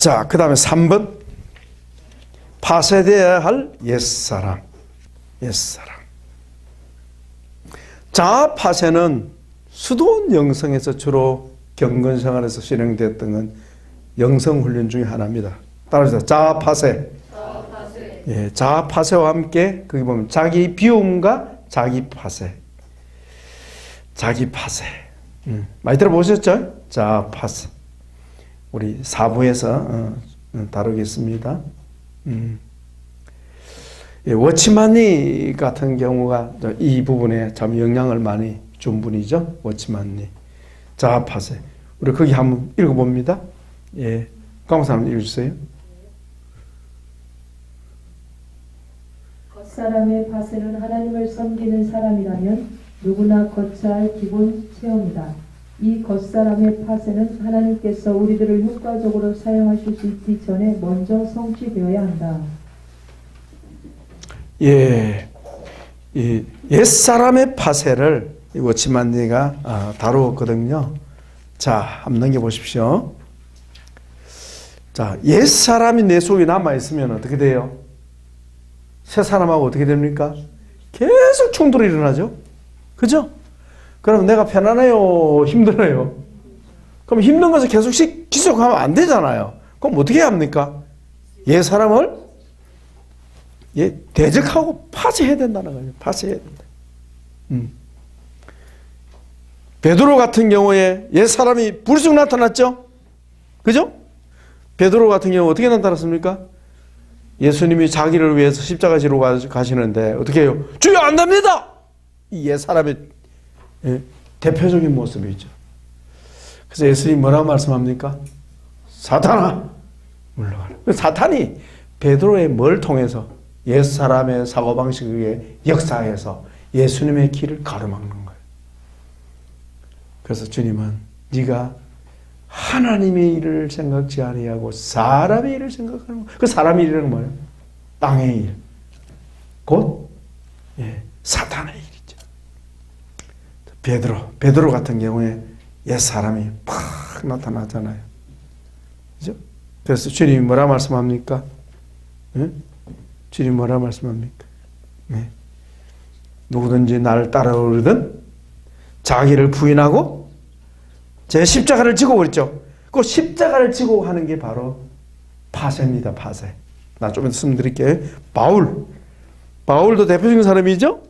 자, 그 다음에 3번. 파쇄되어야 할 옛사람. 옛사람. 자아 파쇄는 수도원 영성에서 주로 경건 생활에서 실행됐던 건 영성 훈련 중에 하나입니다. 따라서 자아 파쇄. 예, 자아 파쇄와 함께 거기 보면 자기 비움과 자기 파쇄. 자기 파쇄. 많이 들어보셨죠? 자아 파쇄. 우리 4부에서 다루겠습니다. 예, 워치만니 같은 경우가 이 부분에 참 영향을 많이 준 분이죠. 워치만니. 자아 파쇄. 우리 거기 한번 읽어봅니다. 예, 강사 한번 읽어주세요. 겉사람의 파쇄는 하나님을 섬기는 사람이라면 누구나 거쳐야 할 기본 체험이다. 이 겉사람의 파쇄는 하나님께서 우리들을 효과적으로 사용하실 수 있기 전에 먼저 성취되어야 한다. 예, 이 옛사람의 파쇄를 워치만니가 다루었거든요. 자, 한번 넘겨보십시오. 자, 옛사람이 내 속에 남아있으면 어떻게 돼요? 새 사람하고 어떻게 됩니까? 계속 충돌이 일어나죠? 그죠? 그럼 내가 편안해요? 힘들어요? 그럼 힘든 것을 계속 지속하면 안 되잖아요. 그럼 어떻게 해야 합니까? 옛 사람을 대적하고 파쇄해야 된다는 거예요. 파쇄해야 된다. 베드로 같은 경우에 옛 사람이 불쑥 나타났죠? 그죠? 베드로 같은 경우 어떻게 나타났습니까? 예수님이 자기를 위해서 십자가 지러 가시는데 어떻게 해요? 주여 안 됩니다! 이 옛 사람의 대표적인 모습이죠. 그래서 예수님이 뭐라고 말씀합니까? 사탄아 물러가라. 사탄이 베드로의 뭘 통해서 옛 사람의 사고방식의 역사에서 예수님의 길을 가로막는 거예요. 그래서 주님은 네가 하나님의 일을 생각지 아니하고 사람의 일을 생각하는 거. 그 사람의 일은 뭐예요? 땅의 일. 곧 사탄의 일이죠. 베드로 같은 경우에 옛 사람이 팍 나타나잖아요. 그죠? 그래서 주님이 뭐라 말씀합니까? 주님이 뭐라 말씀합니까? 누구든지 나를 따라오려든 자기를 부인하고 제 십자가를 지고 그랬죠. 그 십자가를 지고 하는 게 바로 파쇄입니다. 파쇄. 나 좀 말씀드릴게요. 바울도 대표적인 사람이죠.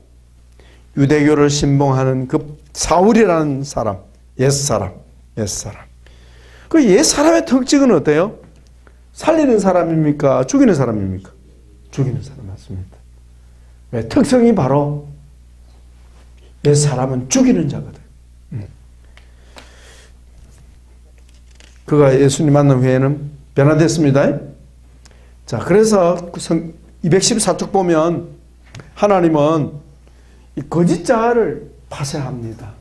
유대교를 신봉하는 그 사울이라는 사람, 옛사람. 그 옛사람의 특징은 어때요? 살리는 사람입니까? 죽이는 사람입니까? 죽이는 사람 맞습니다. 왜? 특성이 바로 옛사람은 죽이는 자거든. 그가 예수님 만난 후에는 변화됐습니다. 자, 그래서 214쪽 보면 하나님은 이 거짓 자아를 파쇄합니다.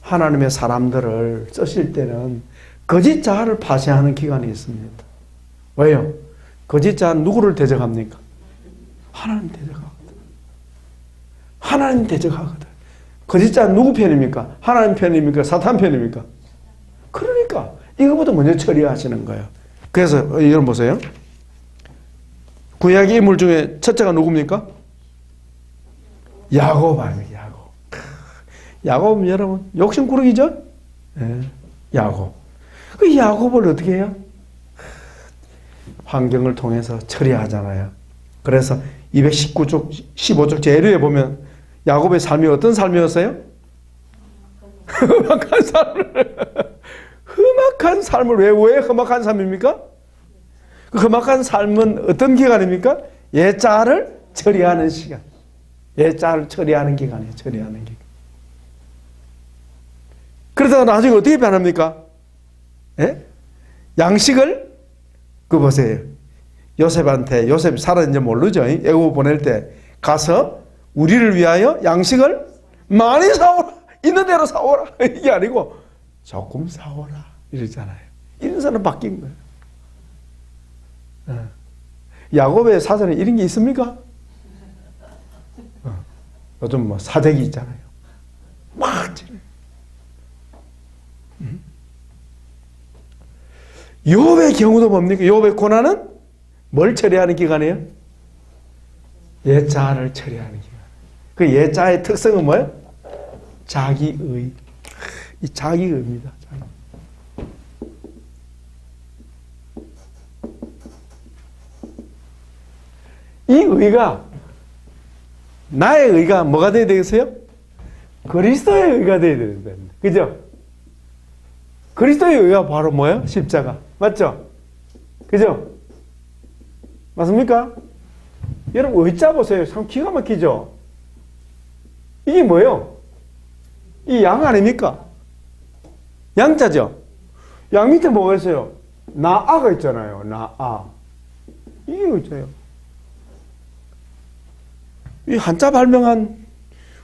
하나님의 사람들을 쓰실 때는 거짓 자아를 파쇄하는 기간이 있습니다. 왜요? 거짓 자아는 누구를 대적합니까? 하나님 대적하거든. 하나님 대적하거든. 거짓 자아는 누구 편입니까? 하나님 편입니까? 사탄 편입니까? 그러니까 이거부터 먼저 처리하시는 거예요. 그래서 여러분 보세요. 구약의 인물 중에 첫째가 누굽니까? 야곱 아닙니까? 야곱. 야곱은 여러분 욕심꾸러기죠? 야곱. 그 야곱을 어떻게 해요? 환경을 통해서 처리하잖아요. 그래서 219쪽 15쪽 제일 위에 보면 야곱의 삶이 어떤 삶이었어요? 험악한 삶을 험악한 삶을 왜 험악한 삶입니까? 그 험악한 삶은 어떤 기간입니까? 옛자를 처리하는 시간. 옛자를 처리하는 기간이에요. 처리하는 기간. 그러다가 나중에 어떻게 변합니까? 양식을 보세요. 요셉이 살았는지 모르죠. 애굽 보낼 때 가서 우리를 위하여 양식을 많이 사오라. 있는 대로 사오라. 이게 아니고 조금 사오라. 이러잖아요. 인사는 바뀐 거예요. 야곱의 사전에 이런 게 있습니까? 요즘 뭐 사재기 있잖아요. 막 욥의 경우도 뭡니까? 욥의 고난은 뭘 처리하는 기간이에요? 예자를 처리하는 기간. 그 예자의 특성은 뭐예요? 자기의. 이 자기의입니다. 이 의가, 나의 의가 뭐가 되어야 되겠어요? 그리스도의 의가 되어야 된다. 그죠? 그리스도의 의가 바로 뭐예요? 십자가. 맞죠? 그죠? 맞습니까? 여러분, 의자 보세요. 참 기가 막히죠? 이게 뭐예요? 이 양 아닙니까? 양자죠? 양 밑에 뭐가 있어요? 나아가 있잖아요. 나아. 이게 의자예요. 이 한자 발명한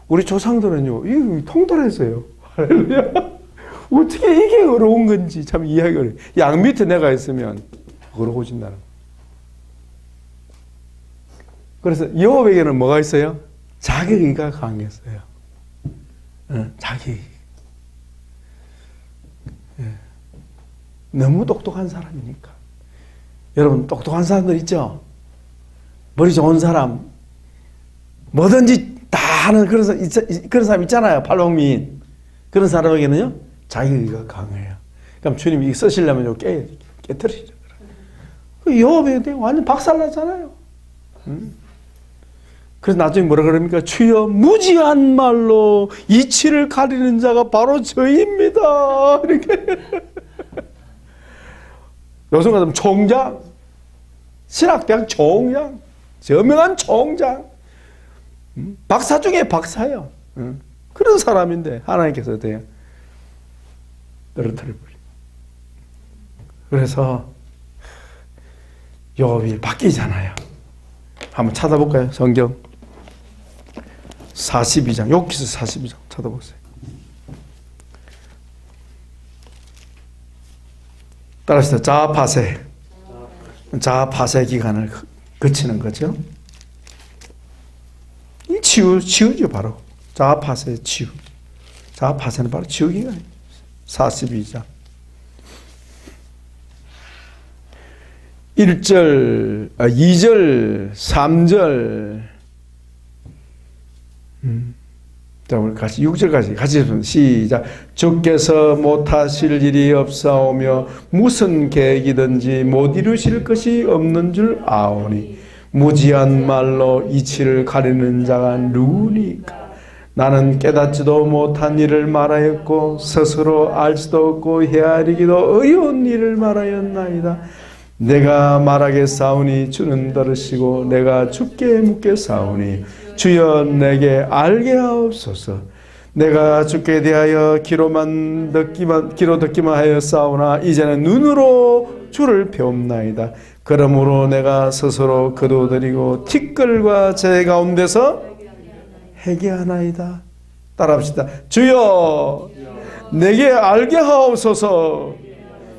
우리 조상들은요, 이 통달했어요. 할렐루야. 어떻게 이게 어려운 건지 참 이해하기 어려워요. 양 밑에 내가 있으면 어려워진다는 거예요. 그래서 욥에게는 뭐가 있어요? 자기의가 강했어요. 자기. 너무 똑똑한 사람이니까. 여러분, 똑똑한 사람들 있죠? 머리 좋은 사람, 뭐든지 다 하는 그런 사람 있잖아요. 팔복미인. 그런 사람에게는요, 자기의가 강해요. 그럼 주님이 이거 쓰시려면 이거 깨뜨리죠. 욥이 완전 박살났잖아요. 그래서 나중에 뭐라 그럽니까? 주여, 무지한 말로 이치를 가리는 자가 바로 저입니다. 이렇게. 요즘 같으면 총장, 신학대학 총장, 저명한 총장, 박사 중에 박사예요. 그런 사람인데 하나님께서 돼요. 떨어뜨려 버리고. 그래서 욥이 바뀌잖아요. 한번 찾아볼까요? 성경 42장, 욥기서 42장 찾아보세요. 따라서 자아파세 기간을 거치는 거죠. 이 치유죠, 바로. 자아파세 치유. 자아파세는 바로 치유 기간이에요. 42장. 2절, 3절. 자, 우리 같이 6절까지 같이 해보면 시작. 주께서 못하실 일이 없사오며 무슨 계획이든지 못 이루실 것이 없는 줄 아오니 무지한 말로 이치를 가리는 자가 누구니까. 나는 깨닫지도 못한 일을 말하였고 스스로 알 수도 없고 헤아리기도 어려운 일을 말하였나이다. 내가 말하겠사오니 주는 들으시고 내가 주께 묻겠사오니 주여 내게 알게 하옵소서. 내가 주께 대하여 귀로 듣기만 하였사오나 이제는 눈으로 주를 배웁나이다. 그러므로 내가 스스로 거두어드리고 티끌과 제 가운데서 회개하나이다. 따라합시다. 주여 내게 알게 하옵소서.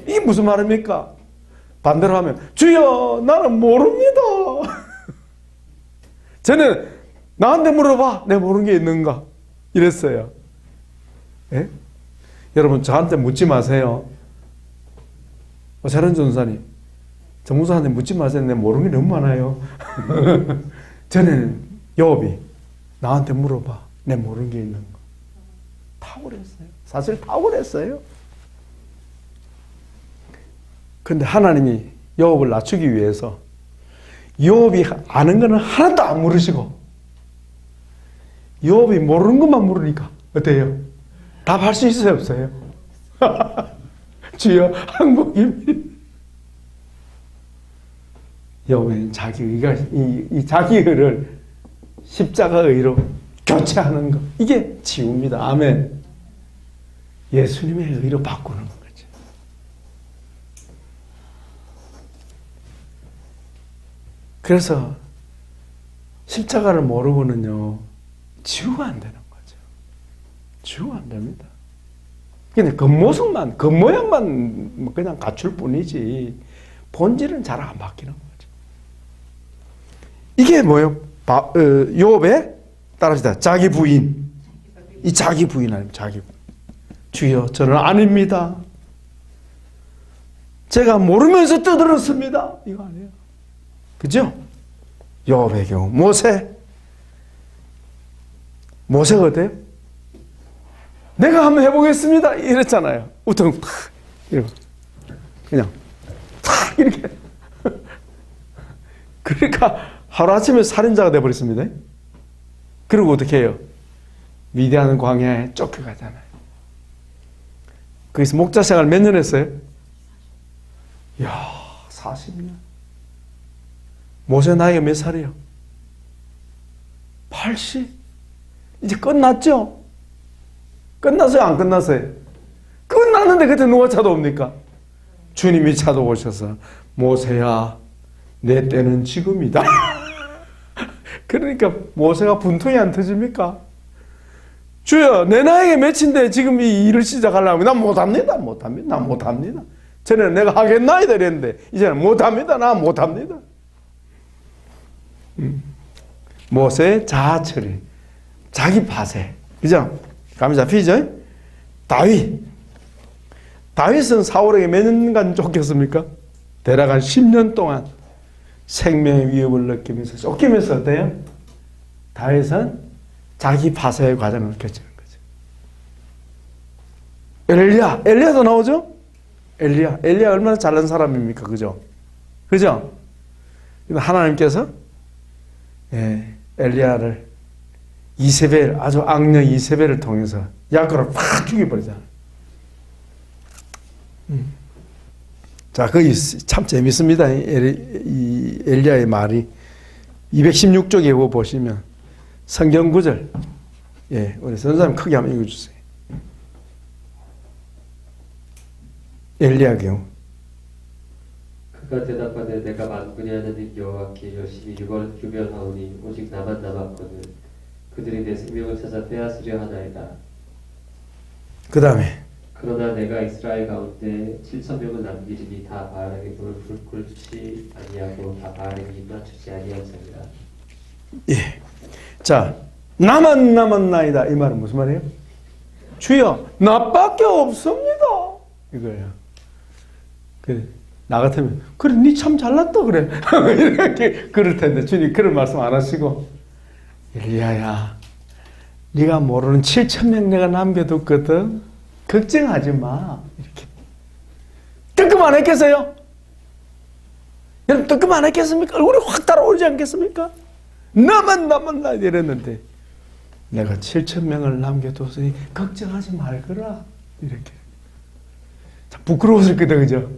이게 무슨 말입니까? 반대로 하면 주여 나는 모릅니다. 저는 나한테 물어봐. 내가 모르는 게 있는가? 이랬어요. 예? 여러분 저한테 묻지 마세요. 오세련 전사님, 정무사한테 묻지 마세요. 내가 모르는 게 너무 많아요. 저는 욥이 나한테 물어봐. 내가 모르는 게 있는가? 탁월했어요. 사실 탁월했어요. 근데 하나님이 욥을 낮추기 위해서 욥이 아는 거는 하나도 안 물으시고 욥이 모르는 것만 물으니까 어때요? 답할 수 있어요, 없어요? 주여 항복입니다. 욥은 자기의가 이 자기의를 십자가의로 교체하는 것, 이게 치유입니다. 아멘. 예수님의 의로 바꾸는 거죠. 그래서 십자가를 모르고는요 치유가 안 되는 거죠. 치유가 안 됩니다. 근데 겉모습만, 겉모양만 그냥 갖출 뿐이지 본질은 잘 안 바뀌는 거죠. 이게 뭐예요? 욥의 따라합시다. 자기 부인. 이 자기 부인 아닙니까? 자기 부인. 주여 저는 아닙니다. 제가 모르면서 떠들었습니다. 이거 아니에요. 그죠? 욥의 경우 모세가 어때요? 내가 한번 해보겠습니다 이랬잖아요. 우통 탁 이러고 그냥 탁 이렇게 그러니까 하루아침에 살인자가 돼버렸습니다. 그리고 어떻게 해요? 위대한 광야에 쫓겨가잖아요. 거기서 목자 생활 몇 년 했어요? 이야, 40년. 모세 나이가 몇 살이에요? 80. 이제 끝났죠? 끝났어요? 안 끝났어요? 끝났는데 그때 누가 찾아옵니까? 주님이 찾아오셔서 모세야, 내 때는 지금이다. 그러니까 모세가 분통이 안 터집니까? 주여, 내 나이가 몇인데 지금 이 일을 시작하려면 난 못합니다. 난 못합니다. 전에는 내가 하겠나이다 이랬는데 이제는 못합니다. 난 못합니다. 모세의 자아 처리, 자기 파쇄, 그죠? 감이 잡히죠? 다윗은 사울에게 몇 년간 쫓겼습니까? 대략 한 10년 동안 생명의 위협을 느끼면서 쫓기면서 어때요? 다윗은 자기 파쇄의 과정을 거치는 거죠. 엘리야도 나오죠? 엘리야 얼마나 잘난 사람입니까? 그죠? 하나님께서 엘리야를 이세벨, 아주 악녀 이세벨을 통해서 야곱을 팍 죽여버리잖아요. 자, 거기 참 재밌습니다. 이 엘리야의 말이 216쪽에 보시면 성경 구절, 우리 선생님 크게 한번 읽어주세요. 엘리야 경우. 그가 대답하되 내가 만군의 하나님 여호와께 열심히 유별하오니 오직 나만 남았거든. 그들이 내 생명을 찾아 빼앗으려 하나이다. 그 다음에 그러나 내가 이스라엘 가운데 7,000명을 남기리니 다 바알에게 물을 꿇지 아니하고 다 바알에게 입 맞추지 아니한 자니라. 예. 자, 나만 남았나이다. 이 말은 무슨 말이에요? 주여, 나밖에 없습니다. 이거예요. 나 같으면 그래, 니 참 잘났다 그래. 이렇게 그럴 텐데 주님 그런 말씀 안 하시고 엘리야야, 네가 모르는 7,000명 내가 남겨뒀거든. 걱정하지 마. 이렇게 뜨끔 안 했겠어요? 여러분 뜨끔 안 했겠습니까? 얼굴이 확 달아오르지 않겠습니까? 나만 이랬는데 내가 7,000명을 남겨뒀으니 걱정하지 말거라. 이렇게 참 부끄러웠을 거다, 그죠?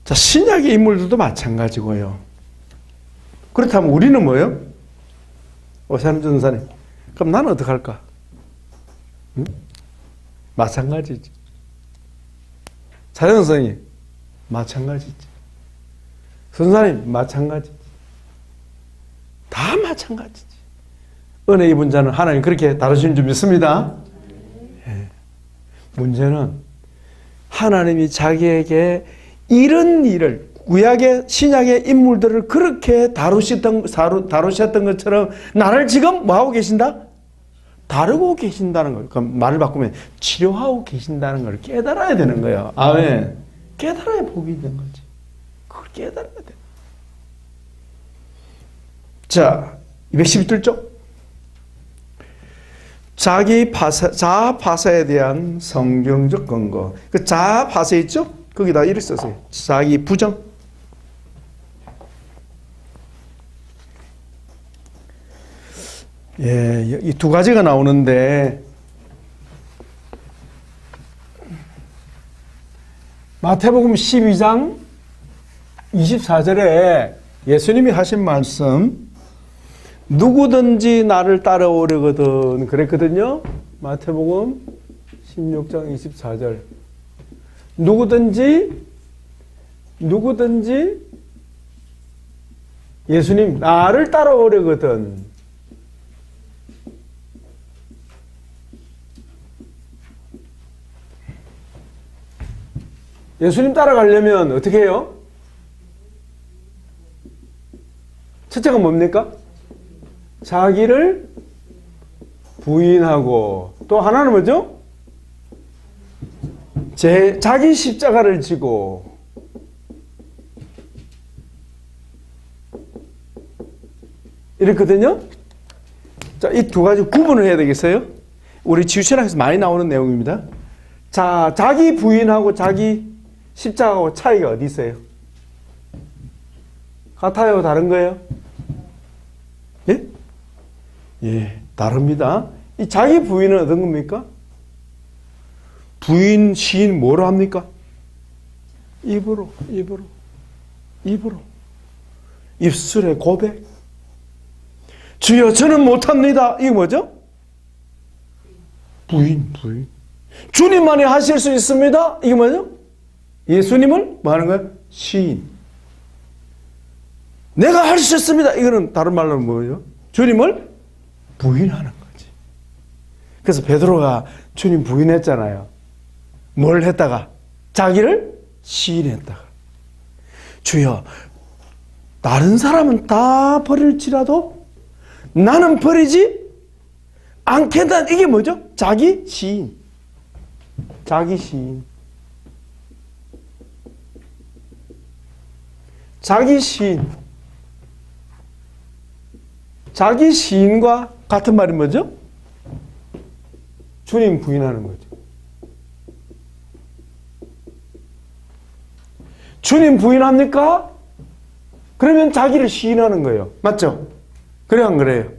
자, 신약의 인물들도 마찬가지고요. 그렇다면 우리는 뭐예요? 오사님 전사님, 그럼 나는 어떡할까? 응? 마찬가지지. 차영 선생님, 마찬가지지. 선사님, 마찬가지지. 다 마찬가지지. 은혜 입은 자는 하나님 그렇게 다루시는 줄 믿습니다. 예. 문제는 하나님이 자기에게 이런 일을 구약의 신약의 인물들을 그렇게 다루셨던 것처럼 나를 지금 뭐하고 계신다? 다루고 계신다는 걸, 그럼 말을 바꾸면 치료하고 계신다는 걸 깨달아야 되는 거예요. 아멘. 깨달아야 복이 있는 거지. 그걸 깨달아야 돼. 자, 211쪽. 자아 파쇄에 대한 성경적 근거. 그 자아 파쇄 있죠? 거기다 이렇게 썼어요. 자기 부정. 예, 이 두 가지가 나오는데 마태복음 12장 24절에 예수님이 하신 말씀, 누구든지 나를 따라오려거든 그랬거든요. 마태복음 16장 24절. 누구든지 예수님 나를 따라오려거든. 예수님 따라가려면 어떻게 해요? 첫째가 뭡니까? 자기를 부인하고 또 하나는 뭐죠? 자기 십자가를 지고 이랬거든요. 자, 이 두 가지 구분을 해야 되겠어요? 우리 지구신학에서 많이 나오는 내용입니다. 자, 자기 부인하고 자기 십자가하고 차이가 어디 있어요? 같아요? 다른 거예요? 예? 예, 다릅니다. 이 자기 부인은 어떤 겁니까? 부인, 시인 뭐로 합니까? 입으로. 입술의 고백. 주여, 저는 못합니다. 이게 뭐죠? 부인. 주님만이 하실 수 있습니다. 이게 뭐죠? 예수님을 뭐 하는 거예요? 시인. 내가 할 수 있습니다. 이거는 다른 말로는 뭐예요? 주님을 부인하는 거지. 그래서 베드로가 주님 부인했잖아요. 뭘 했다가? 자기를 시인했다가. 주여, 다른 사람은 다 버릴지라도 나는 버리지 않겠다. 이게 뭐죠? 자기 시인. 자기 시인. 자기 시인. 자기 시인과 같은 말이 뭐죠? 주님 부인하는 거죠. 주님 부인합니까? 그러면 자기를 시인하는 거예요. 맞죠? 그래요, 안 그래요?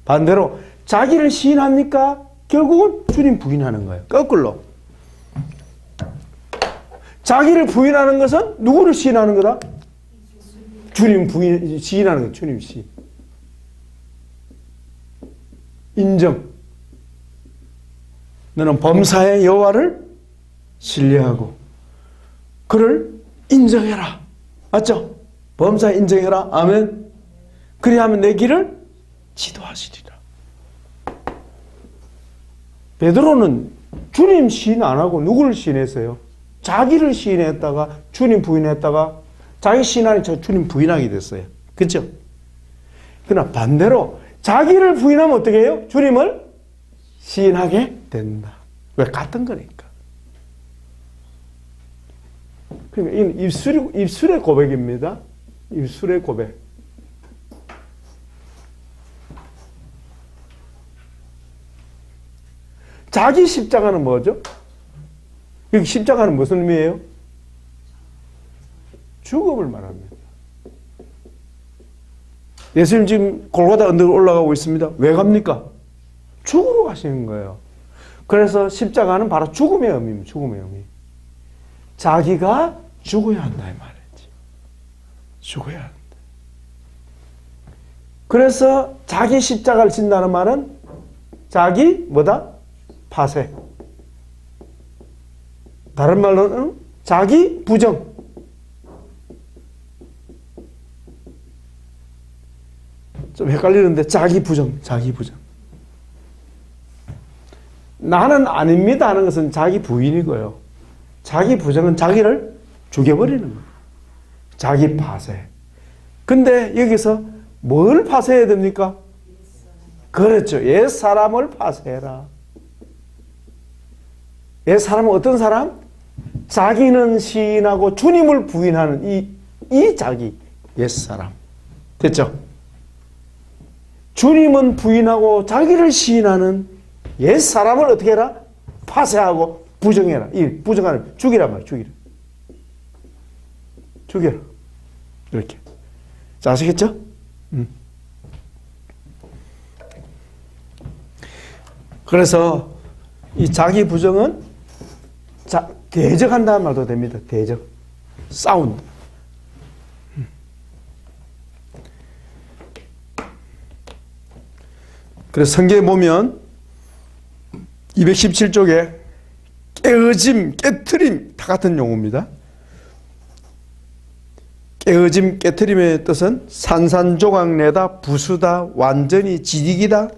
반대로 자기를 시인합니까? 결국은 주님 부인하는 거예요. 거꾸로. 자기를 부인하는 것은 누구를 시인하는 거다? 주님 시인하는 거예요. 주님 시인. 인정. 너는 범사의 여호와를 신뢰하고 그를 인정해라. 맞죠? 범사에 인정해라. 아멘. 그리하면 내 길을 지도하시리라. 베드로는 주님 시인 안 하고 누구를 시인했어요? 자기를 시인했다가 주님 부인했다가 자기 시인하니 주님 부인하게 됐어요. 그렇죠? 그러나 반대로 자기를 부인하면 어떻게 해요? 주님을 시인하게 된다. 왜? 같은 거니까. 그러니까 이는 입술의 고백입니다. 입술의 고백. 자기 십자가는 뭐죠? 여기 십자가는 무슨 의미예요? 죽음을 말합니다. 예수님 지금 골고다 언덕을 올라가고 있습니다. 왜 갑니까? 죽으러 가시는 거예요. 그래서 십자가는 바로 죽음의 의미입니다. 죽음의 의미. 자기가 죽어야 한다 이 말이지. 죽어야 한다. 그래서 자기 십자가를 진다는 말은 자기 뭐다? 파쇄. 다른 말로는 자기 부정. 좀 헷갈리는데 자기 부정. 나는 아닙니다 하는 것은 자기 부인이고요. 자기 부정은 자기를 죽여버리는 거예요. 자기 파쇄. 근데 여기서 뭘 파쇄해야 됩니까? 그렇죠. 옛 사람을 파쇄해라. 옛 사람은 어떤 사람? 자기는 시인하고 주님을 부인하는 이 자기, 옛 사람. 됐죠? 주님은 부인하고 자기를 시인하는 옛 사람을 어떻게 해라? 파쇄하고 부정해라. 이 부정하는 죽이란 말이야. 죽여라. 이렇게. 자, 아시겠죠? 그래서 이 자기 부정은 대적한다는 말도 됩니다. 대적. 싸운다. 그래서 성경에 보면 217쪽에 깨어짐, 깨트림 다 같은 용어입니다. 깨어짐, 깨트림의 뜻은 산산조각내다, 부수다, 완전히 지리기다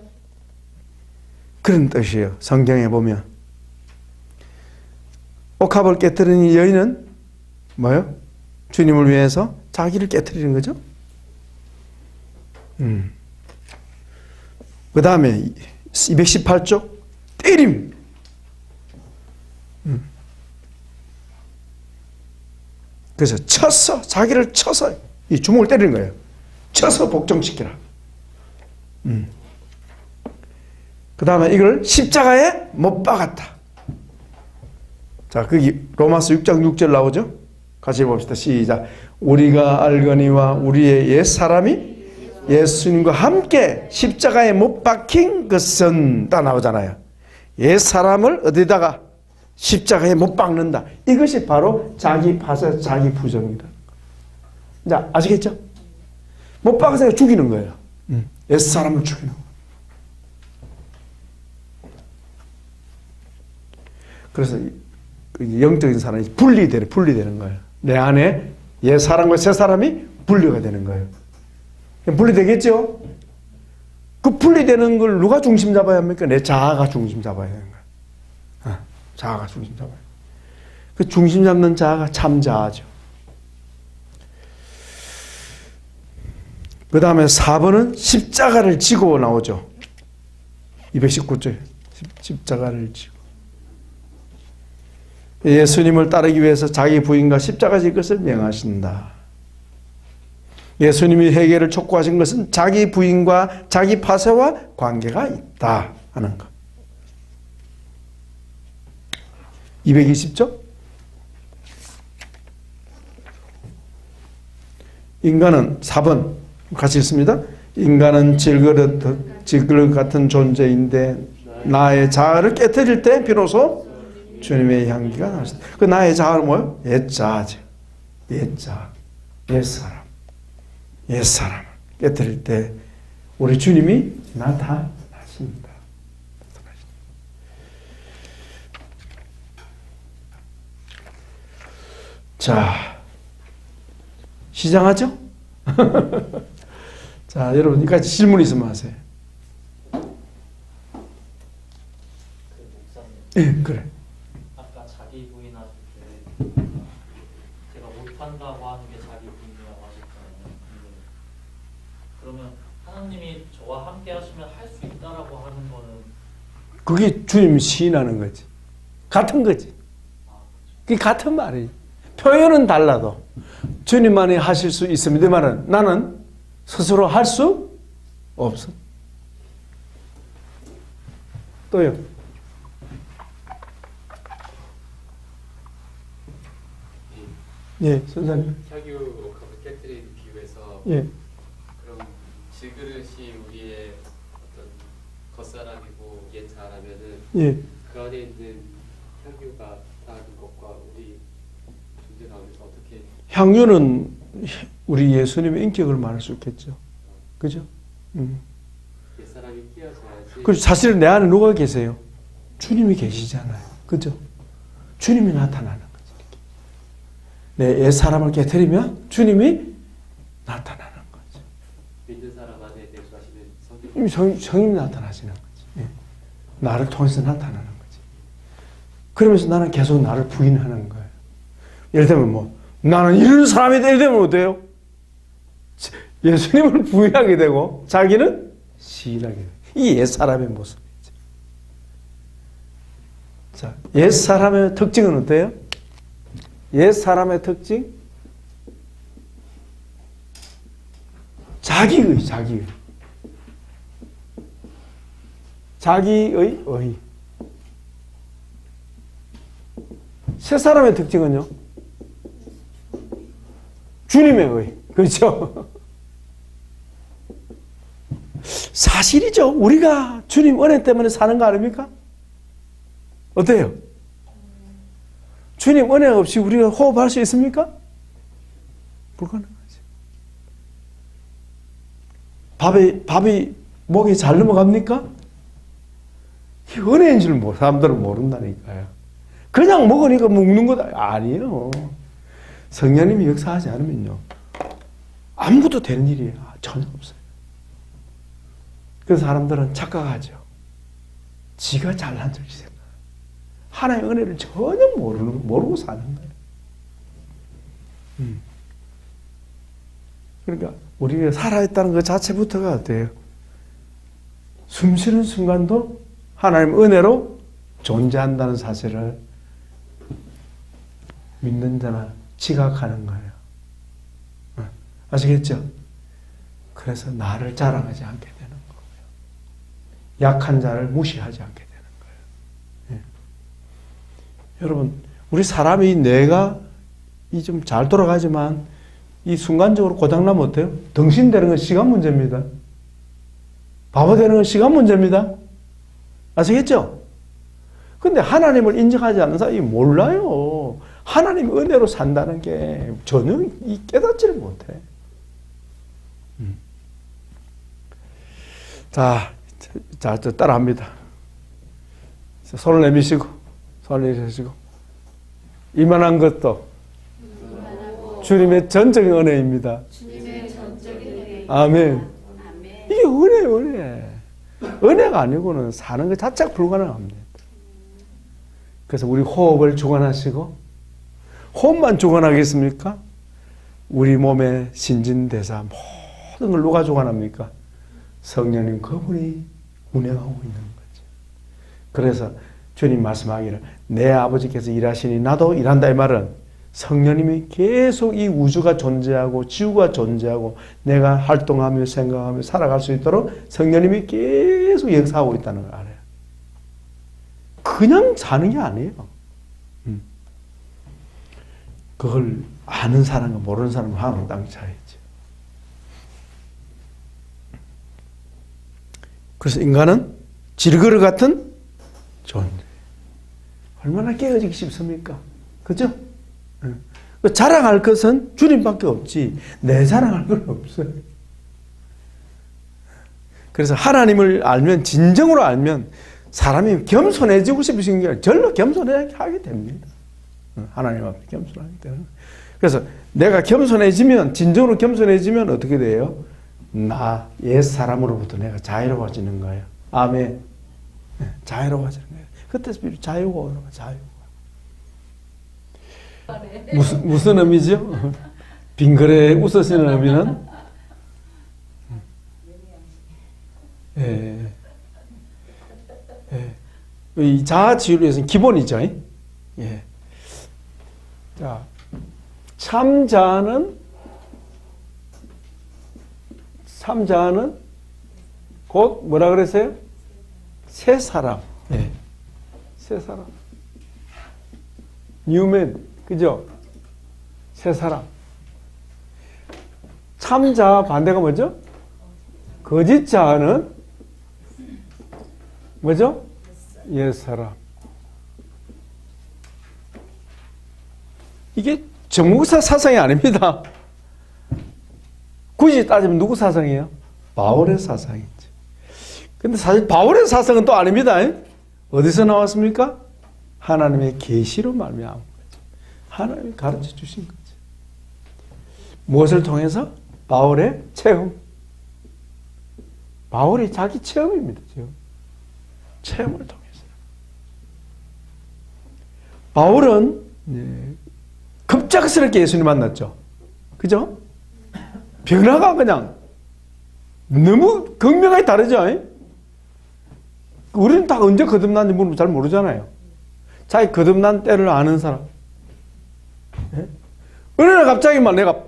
그런 뜻이에요. 성경에 보면 옥합을 깨트리는 여인은 뭐예요? 주님을 위해서 자기를 깨트리는 거죠. 그 다음에 218쪽 때림. 그래서 쳐서, 자기를 쳐서 이 주먹을 때리는 거예요. 쳐서 복종시키라. 그 다음에 이걸 십자가에 못 박았다. 자, 거기 로마서 6장 6절 나오죠? 같이 봅시다. 시작. 우리가 알거니와 우리의 옛사람이 예수님과 함께 십자가에 못 박힌 것은 딱 나오잖아요. 옛사람을 어디다가 십자가에 못 박는다. 이것이 바로 자기 파쇄, 자기 부정이다. 자, 아시겠죠? 못 박아서 죽이는 거예요. 옛사람을 죽이는 거예요. 그래서 영적인 사람이 분리되는 거예요. 내 안에 옛사람과 새사람이 분리가 되는 거예요. 분리되겠죠? 그 분리되는 걸 누가 중심 잡아야 합니까? 내 자아가 중심 잡아야 되는 거예요. 자아가 중심 잡아야 돼요. 그 중심 잡는 자아가 참 자아죠. 그 다음에 4번은 십자가를 지고 나오죠. 219절. 십자가를 지고. 예수님을 따르기 위해서 자기 부인과 십자가 질 것을 명하신다. 예수님이 회개를 촉구하신 것은 자기 부인과 자기 파쇄와 관계가 있다 하는 것. 220조. 인간은 4번 같이 읽습니다. 인간은 질그릇 같은 존재인데 나의 자아를 깨뜨릴 때 비로소 주님의 향기가 나신다. 그 나의 자아는 뭐예요? 옛자아죠. 옛자, 옛사람. 옛사람을 깨뜨릴 때 우리 주님이 나타나십니다. 자, 시작하죠? 자, 여러분, 이까지 질문 있으면 하세요. 예, 그래. 아까 자기 부인하실 때 제가 못한다고 하는 게 자기 부인이라고 하셨잖아요. 그러면 하나님이 저와 함께 하시면 할 수 있다라고 하는 거는 그게 주님 시인하는 거지. 같은 거지. 그게 같은 말이에요. 표현은 달라도 주님만이 하실 수 있습니다. 말은 나는 스스로 할 수 없어. 또요. 예, 선생님. 혈육을 깨뜨리기 위해서 예. 그럼 질그릇이 우리의 어떤 겉사람이고 옛 사람이면은 예. 그 안에 있는 향유가 나는 것과 우리 존재 가운데서 어떻게 향유는 우리 예수님의 인격을 말할 수 있겠죠. 그죠? 옛 사람이 끼어져야지. 그리고 사실은 내 안에 누가 계세요? 주님이 계시잖아요. 그죠? 주님이 나타나는 거지. 내 옛 사람을 깨뜨리면 주님이 나타나는 거죠. 믿는 사람 안에 내주하시는 성령이 나타나시는 거지. 예. 나를 통해서 나타나는 거지. 그러면서 나는 계속 나를 부인하는 거예요. 예를 들면 뭐 나는 이런 사람이다 이러면 어때요? 예수님을 부인하게 되고 자기는 시인하게 돼요. 이게 옛사람의 모습이죠. 자, 옛사람의 특징은 어때요? 옛사람의 특징? 자기의. 자기의 의. 새사람의 특징은요? 주님의 의. 그렇죠? 사실이죠. 우리가 주님 은혜 때문에 사는 거 아닙니까? 어때요? 주님 은혜 없이 우리가 호흡할 수 있습니까? 불가능하죠. 밥이 목에 잘 넘어갑니까? 이 은혜인 줄 사람들은 모른다니까요. 그냥 먹으니까 먹는 것 아니에요. 성령님이 역사하지 않으면요. 아무것도 되는 일이 전혀 없어요. 그래서 사람들은 착각하죠. 지가 잘난 줄 생각. 하나의 은혜를 전혀 모르고 사는 거예요. 그러니까 우리가 살아있다는 것 자체부터가 어때요? 숨 쉬는 순간도 하나님의 은혜로 존재한다는 사실을 믿는 자나 지각하는 거예요. 아시겠죠? 그래서 나를 자랑하지 않게 되는 거고요. 약한 자를 무시하지 않게 되는 거예요. 예. 여러분, 우리 사람이 뇌가 좀 잘 돌아가지만 이 순간적으로 고장나면 어때요? 덩신되는 건 시간 문제입니다. 바보 되는 건 시간 문제입니다. 아시겠죠? 근데 하나님을 인정하지 않는 사람이 몰라요. 하나님 은혜로 산다는 게 전혀 깨닫지를 못해. 자, 저 따라합니다. 손을 내미시고, 손을 내미시고. 이만한 것도 주님의 전적인 은혜입니다. 아멘. 이게 은혜예요, 은혜. 은혜가 아니고는 사는 것 자체가 불가능합니다. 그래서 우리 호흡을 주관하시고, 호흡만 주관하겠습니까? 우리 몸의 신진대사 모든 걸 누가 주관합니까? 성령님 그분이 운행하고 있는 거죠. 그래서 주님 말씀하기를 내 아버지께서 일하시니 나도 일한다 이 말은 성령님이 계속 이 우주가 존재하고 지구가 존재하고 내가 활동하며 생각하며 살아갈 수 있도록 성령님이 계속 역사하고 있다는 걸 알아요. 그냥 사는 게 아니에요. 그걸 아는 사람과 모르는 사람은 하늘 땅 차이죠. 그래서 인간은 질그릇 같은 존재. 얼마나 깨어지기 쉽습니까? 그죠? 자랑할 것은 주님밖에 없지 내 자랑할 건 없어요. 그래서 하나님을 알면 진정으로 알면 사람이 겸손해지고 싶으신 게 절로 겸손하게 됩니다. 하나님 앞에 겸손하게 되는 거예요. 그래서 내가 겸손해지면 진정으로 겸손해지면 어떻게 돼요? 나 옛사람으로부터 내가 자유로워지는 거예요. 아멘. 자유로워지는 거예요. 그때서 자유가 오는 거예요. 자유가. 무슨 의미죠? 빙그레 웃으시는 의미는? 예. 예. 이 자아치유를 위해서는 기본이죠. 예. 자, 참자는 곧 뭐라 그랬어요? 새 사람. 예. 새 사람. 뉴맨. 그죠? 새 사람. 참자 반대가 뭐죠? 거짓 자는 뭐죠? 옛 사람. 이게 정무사 사상이 아닙니다. 굳이 따지면 누구 사상이에요? 바울의 사상이죠. 근데 사실 바울의 사상은 또 아닙니다. 어디서 나왔습니까? 하나님의 계시로 말미암은 거죠. 하나님이 가르쳐 주신 거죠. 무엇을 통해서? 바울의 체험. 바울이 자기 체험입니다. 체험을 통해서. 바울은 급작스럽게 예수님 만났죠. 그죠? 변화가 그냥 너무 극명하게 다르죠. 우리는 다 언제 거듭난지 잘 모르잖아요. 자기 거듭난 때를 아는 사람. 어느 날 갑자기 막 내가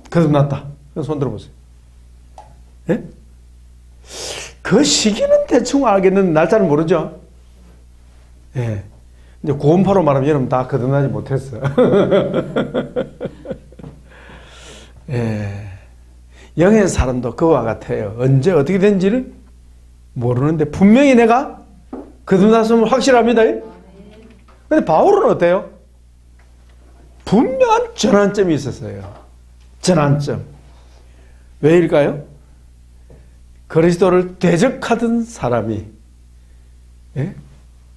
거듭났다. 손 들어보세요. 예? 그 시기는 대충 알겠는데 날짜는 모르죠. 예. 이제 구원파로 말하면 여러분 다 거듭나지 못했어. 예. 영의 사람도 그와 같아요. 언제 어떻게 된지를 모르는데 분명히 내가 거듭났으면 확실합니다. 근데 바울은 어때요? 분명한 전환점이 있었어요. 전환점. 왜일까요? 그리스도를 대적하던 사람이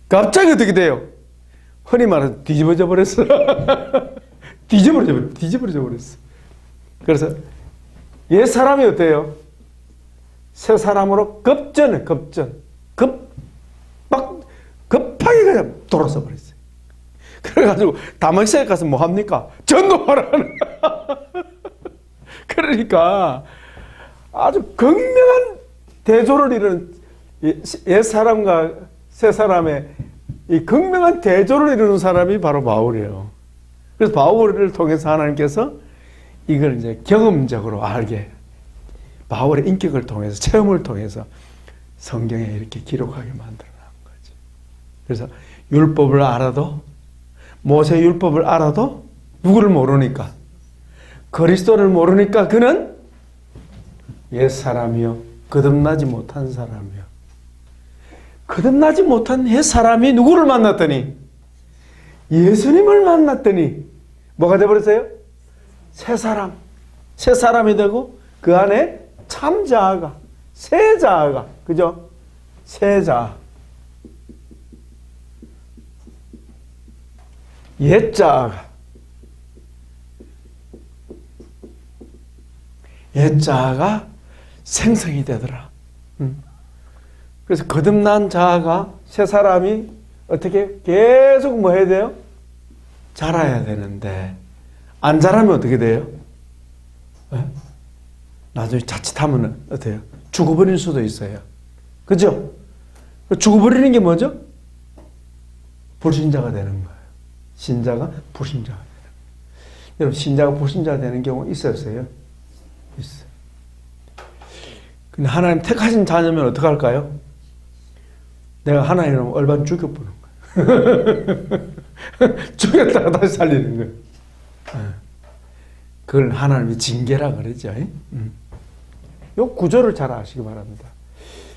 갑자기 어떻게 돼요? 흔히 말해서 뒤집어져 버렸어. 뒤집어져 버렸어. 그래서 옛 사람이 어때요? 새 사람으로 급하게 그냥 돌아서 버렸어요. 그래가지고 다메섹에 가서 뭐 합니까? 전도하라는. 그러니까 아주 극명한 대조를 이루는 옛 사람과 새 사람의 이 극명한 대조를 이루는 사람이 바로 바울이에요. 그래서 바울을 통해서 하나님께서 이걸 이제 경험적으로 알게, 바울의 인격을 통해서, 체험을 통해서 성경에 이렇게 기록하게 만들어 놓은 거죠. 그래서 율법을 알아도, 모세 율법을 알아도 누구를 모르니까, 그리스도를 모르니까 그는 옛사람이요 거듭나지 못한 사람이요. 거듭나지 못한 옛사람이 누구를 만났더니 예수님을 만났더니 뭐가 되어버렸어요? 새사람. 새사람이 되고 그 안에 참자아가, 새자아가, 그죠? 새자아. 옛자아가, 옛자아가 생성이 되더라. 그래서 거듭난 자아가, 새 사람이 어떻게 계속 뭐 해야 돼요? 자라야 되는데, 안 자라면 어떻게 돼요? 네? 나중에 자칫하면 어때요? 죽어버릴 수도 있어요. 그죠? 죽어버리는 게 뭐죠? 불신자가 되는 거예요. 신자가 불신자가 되는 거예요. 여러분, 신자가 불신자가 되는 경우 있었어요? 있어요. 근데 하나님 택하신 자녀면 어떡할까요? 내가 하나님을 얼반 죽여보는 거예요. 죽였다가 다시 살리는 거예요. 그걸 하나님의 징계라 그러죠. 이 구조를 잘 아시기 바랍니다.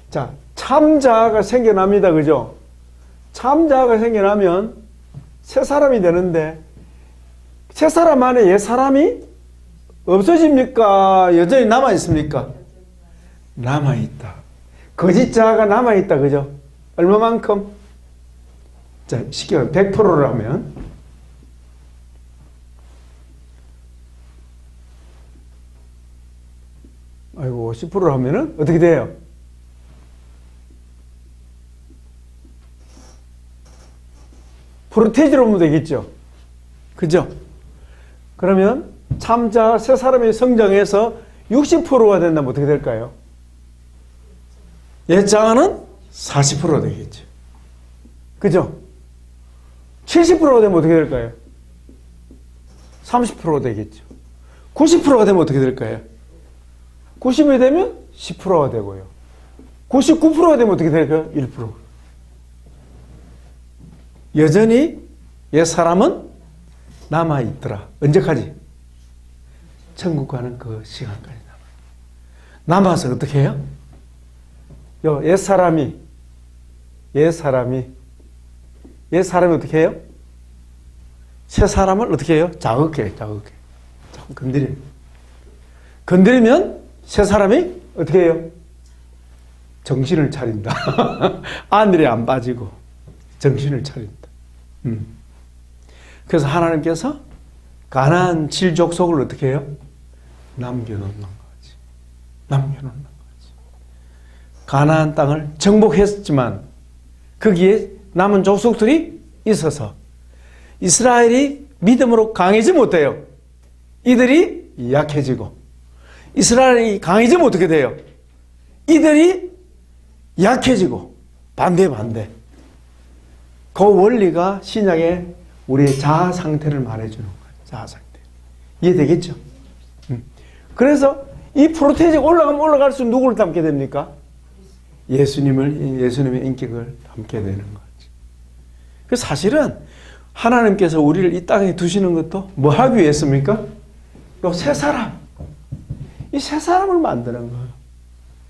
자, 참자아가 생겨납니다. 그죠? 참자아가 생겨나면 새 사람이 되는데, 새 사람 안에 옛 사람이 없어집니까? 여전히 남아있습니까? 남아있다. 거짓자아가 남아있다. 그죠? 얼마만큼? 자, 쉽게 말하면 100%를 하면 아이고 50%를 하면은 어떻게 돼요? 프로테이지로 보면 되겠죠. 그죠? 그러면 참자 새 사람이 성장해서 60%가 된다면 어떻게 될까요? 옛자아는 40%가 되겠죠. 그죠? 70%가 되면 어떻게 될까요? 30%가 되겠죠. 90%가 되면 어떻게 될까요? 90이 되면 10%가 되고요. 99%가 되면 어떻게 될까요? 1%. 여전히 옛 사람은 남아있더라. 언제까지? 천국 가는 그 시간까지 남아서 어떻게 해요? 옛 사람이 어떻게 해요? 새 사람을 어떻게 해요? 자극해. 자꾸 건드리면 새 사람이 어떻게 해요? 정신을 차린다. 안일에 안 빠지고 정신을 차린다. 그래서 하나님께서 가나안 칠족속을 어떻게 해요? 남겨놓는 거지. 남겨놓는 거지. 가나안 땅을 정복했지만 거기에 남은 족속들이 있어서 이스라엘이 믿음으로 강해지면 어때요? 이들이 약해지고, 이스라엘이 강해지면 어떻게 돼요? 이들이 약해지고, 반대. 그 원리가 신약의 우리의 자아 상태를 말해주는 거예요. 자아 상태. 이해되겠죠? 그래서 이 프로테이지가 올라가면 올라갈수록 누구를 닮게 됩니까? 예수님의 인격을 닮게 되는 거지. 그 사실은 하나님께서 우리를 이 땅에 두시는 것도 뭐 하기 위해서입니까? 요 새 사람. 이 새 사람을 만드는 거예요.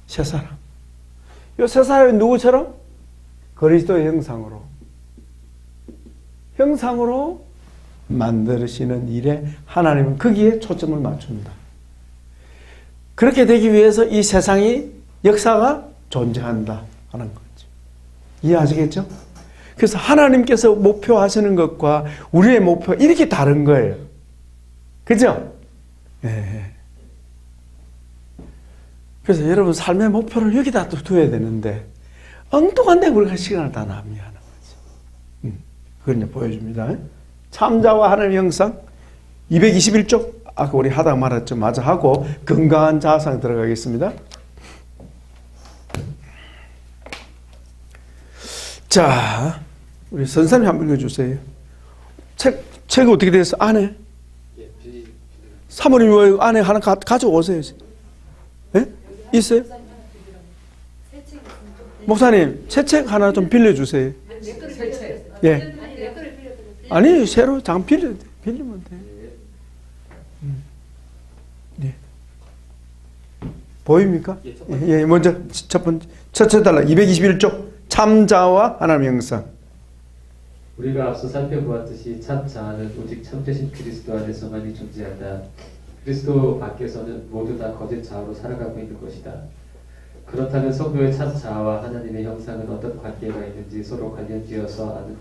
새 사람. 요 새 사람이 누구처럼? 그리스도의 형상으로 만드시는 일에 하나님은 거기에 초점을 맞춘다. 그렇게 되기 위해서 이 세상이 역사가 존재한다 하는 거죠. 이해하시겠죠? 그래서 하나님께서 목표하시는 것과 우리의 목표가 이렇게 다른 거예요. 그죠? 네. 그래서 여러분 삶의 목표를 여기다 또 둬야 되는데 엉뚱한 데 우리가 시간을 다 낭비하는 거지. 그걸 이제 보여줍니다. 참자와 하나님의 형상 221쪽 아까 우리 하다가 말했죠. 마저 하고 건강한 자아상 들어가겠습니다. 자, 우리 선생님 한번 읽어주세요. 책 어떻게 돼서 안에? 사모님 왜 안에 하나 가져오세요. 예? 있어요? 목사님, 새 책 하나 좀 빌려주세요. 예. 아니, 새로 장 빌리면 돼. 예. 보입니까? 예, 먼저 첫째 달라 221쪽 참자와 하나님의 형상. 우리가 앞서 살펴보았듯이 참 자아는 오직 참되신 그리스도 안에서만이 존재한다. 그리스도 밖에서는 모두 다 거짓 자아로 살아가고 있는 것이다. 그렇다면 성도의 참 자아와 하나님의 형상은 어떤 관계가 있는지 서로 관련지어서 아는